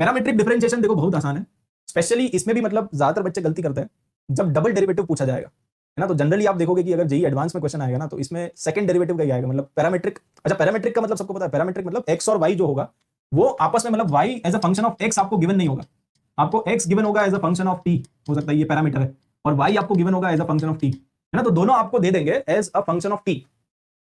Parametric differentiation देखो बहुत आसान है, स्पेशली इसमें भी मतलब ज्यादातर बच्चे गलती करते हैं जब डबल डेरिवेटिव पूछा जाएगा, है ना। तो जनरली आप देखोगे कि अगर जेई एडवांस में क्वेश्चन आएगा ना, तो इसमें सेकंड डेरिवेटिव का ही आएगा, मतलब पैरामेट्रिक। अच्छा, पैरामेट्रिक का मतलब सबको पता है, पैरामेट्रिक मतलब एक्स और वाई जो होगा वो आपस में, मतलब y as a function of x आपको गिवन नहीं होगा, आपको एक्स गिवन होगा as a function of t, हो सकता है ये पैरामीटर है, और वाई आपको गिवन होगा as a function of t, है ना। तो दोनों आपको दे देंगे as a function of t,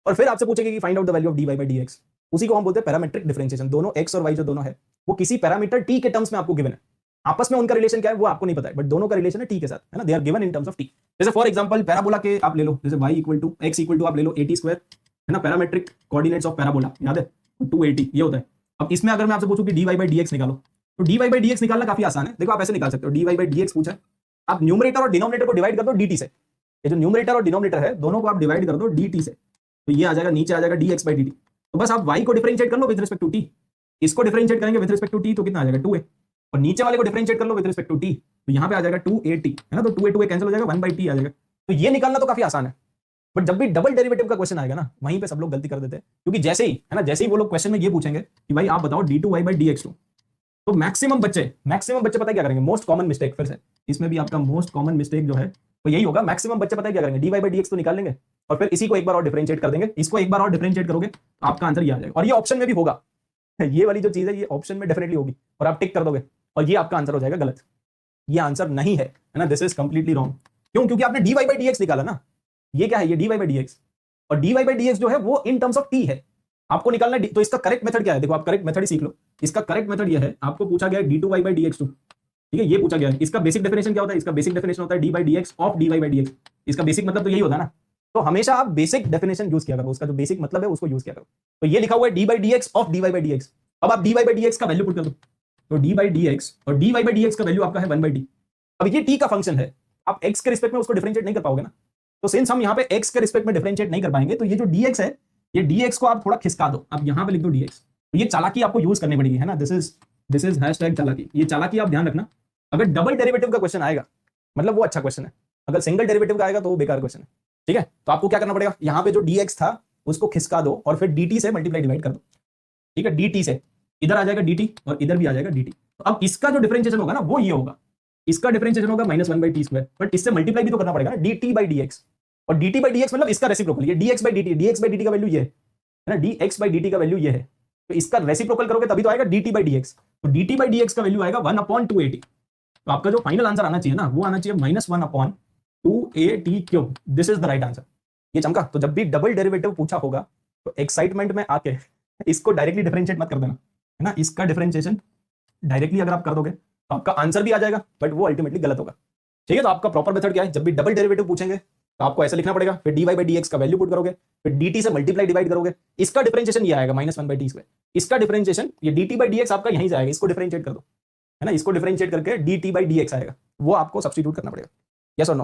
और फिर आपसे पूछेंगे कि find out the value of d y by d x. उसी को हम बोलते हैं पैरामेट्रिक डिफरेंशिएशन। दोनों एक्स और वाई जो दोनों है वो किसी पैरामीटर टी के टर्म्स में आपको गिवन है, आपस में उनका रिलेशन क्या है वो आपको नहीं पता है, बट दोनों का रिलेशन है टी के साथ, है ना। They are given in terms of t. जैसे फॉर एग्जांपल पैराबोला के आप ले लो, जैसे y equal to x equal to आप ले लो 80 स्क्वायर, है ना। पैरामेट्रिक कोऑर्डिनेट्स ऑफ पैराबोला याद है 280 ये होता है। अब इसमें अगर मैं आपसे पूछूं कि dy बाई dx निकालो, तो dy बाई dx निकालना काफी आसान है। देखो आप ऐसे निकाल सकते हो, dy बाई dx पूछा है, आप न्यूमरेटर और डिनोमिनेटर को डिवाइड कर दो dt से। ये जो न्यूमरेटर और डिनोमिनेटर है दोनों को आप डिवाइड कर दो dt से, तो ये आ जाएगा, नीचे आ जाएगा dx बाई dt। तो बस आप y को डिफरेंशिएट कर लो विद रिस्पेक्ट टू t, इसको डिफरेंशिएट करेंगे विद रिस्पेक्ट टू t तो कितना आ जाएगा 2a, और नीचे वाले को डिफरेंशिएट कर लो विद रिस्पेक्ट टू t, तो यहां पे आ जाएगा 2at, है ना। तो 2a कैंसिल हो जाएगा, 1/t आ जाएगा। तो ये निकालना तो काफी आसान है, बट जब भी डबल डेरिवेटिव का क्वेश्चन आएगा ना, वहीं पे सब लोग गलती कर देते हैं, क्योंकि जैसे ही, है ना, जैसे ही वो लोग क्वेश्चन में ये पूछेंगे कि भाई आप बताओ d2y बाई dx2, तो मैक्सिमम बच्चे पता है क्या करेंगे, मोस्ट कॉमन मिस्टेक, फिर से इसमें भी आपका मोस्ट कॉमन मिस्टेक जो है तो यही होगा। मैक्सिमम बच्चे पता है क्या करेंगे, dy बाई dx तो निकाल लेंगे और फिर इसी को एक बार और डिफरेंशिएट कर देंगे, इसको एक बार और डिफरेंशिएट करोगे तो आपका आंसर ये आ जाएगा, और ये ऑप्शन में भी होगा। ये वाली जो चीज है ये ऑप्शन में डेफिनेटली होगी, और आप टिक कर दोगे और ये आपका आंसर हो जाएगा गलत। ये आंसर नहीं है ना, दिस इज कंप्लीटली रॉन्ग। क्यों? क्योंकि आपने dy बाई dx निकाला ना, ये क्या है, ये dy बाई dx, और dy बाई dx जो है वो इन टर्म्स ऑफ t है, आपको निकालना है। तो इसका करेक्ट मेथड क्या है, देखो आप करेक्ट मेथड ही सीख लो। इसका करेक्ट मेथड ये है, आपको पूछा गया है d2y बाई dx2, ठीक है, ये पूछा गया है। इसका बेसिक डेफिनेशन क्या होता है, इसका बेसिक डेफिनेशन होता है d by dx of dy by dx। इसका बेसिक मतलब तो यही होता है ना, तो हमेशा आप बेसिक डेफिनेशन यूज किया करो, उसका जो बेसिक मतलब है उसको यूज किया करो। तो ये लिखा हुआ है d by dx of dy by dx। अब आप dy बाई dx का वैल्यू पुट कर दो, तो d बाई dx और dy बाई dx का वैल्यू आपका है 1/t। अब ये t का फंक्शन है, आप x के रिस्पेक्ट में उसको डिफरेंशिएट नहीं कर पाओगे ना, तो सिंस हम यहाँ पे x के रिस्पेक्ट में डिफरेंशिएट नहीं कर पाएंगे, तो ये जो dx है, ये dx को आप थोड़ा खिसका दो, आप यहाँ पे लिख दो dx। तो ये चालाकी आपको यूज करनी पड़ेगी, है ना। दिस इज हैशटैग चालाकी। ये चालाकी आप ध्यान रखना, अगर डबल डेरिवेटिव का क्वेश्चन आएगा मतलब वो अच्छा क्वेश्चन है, अगर सिंगल डेरिवेटिव का आएगा तो वो बेकार क्वेश्चन है, ठीक है। तो आपको क्या करना पड़ेगा, यहाँ पे जो dx था उसको खिसका दो और फिर dt से मल्टीप्लाई डिवाइड कर दो, ठीक है। dt से इधर आ जाएगा dt और इधर भी आ जाएगा dt। तो अब इसका जो डिफरेंशिएशन होगा ना वो ये होगा, इसका डिफरेंशिएशन होगा -1/t स्क्वायर, बट इससे मल्टीप्लाई भी तो करना पड़ेगा ना, dt बाई dx, और dt बाई dx मतलब इसका रेसिप्रोकल, ये dx बाई dt का वैल्यू ये है ना, dx बाई dt का वैल्यू ये है, तो इसका रेसिप्रोकल करोगे तभी तो आएगा dt बाई dx। तो dt बाई dx का वैल्यू आएगा 1/280। तो आपका जो फाइनल आंसर आना चाहिए ना वो आना चाहिए -1/2at³। This is the right answer. ये चमका। तो जब भी डबल डेरिवेटिव पूछा होगा तो एक्साइटमेंट में आके इसको डायरेक्टली डिफरेंशिएट मत कर देना, है ना। इसका डिफरेंशिएशन डायरेक्टली अगर आप कर दोगे तो आपका आंसर भी आ जाएगा, बट वो अल्टीमेटली गलत होगा, ठीक है। तो आपका प्रॉपर मेथड क्या है, जब भी डबल डेरिवेटिव पूछेंगे तो आपको ऐसा लिखना पड़ेगा, फिर dy बाई dx का वैल्यू पुट करोगे, फिर dt से मल्टीप्लाई डिवाइड करोगे, इसका डिफरेंशिएशन ये आएगा -1/t स्क्वायर, इसका डिफरेंशिएशन ये dt बाई dx आपका यहीं से आएगा, इसको डिफरेंशिएट कर दो, है ना। इसको डिफरेंशिएट करके dt बाई dx आएगा, वो आपको सब्स्टिट्यूट करना पड़ेगा। यस और नो?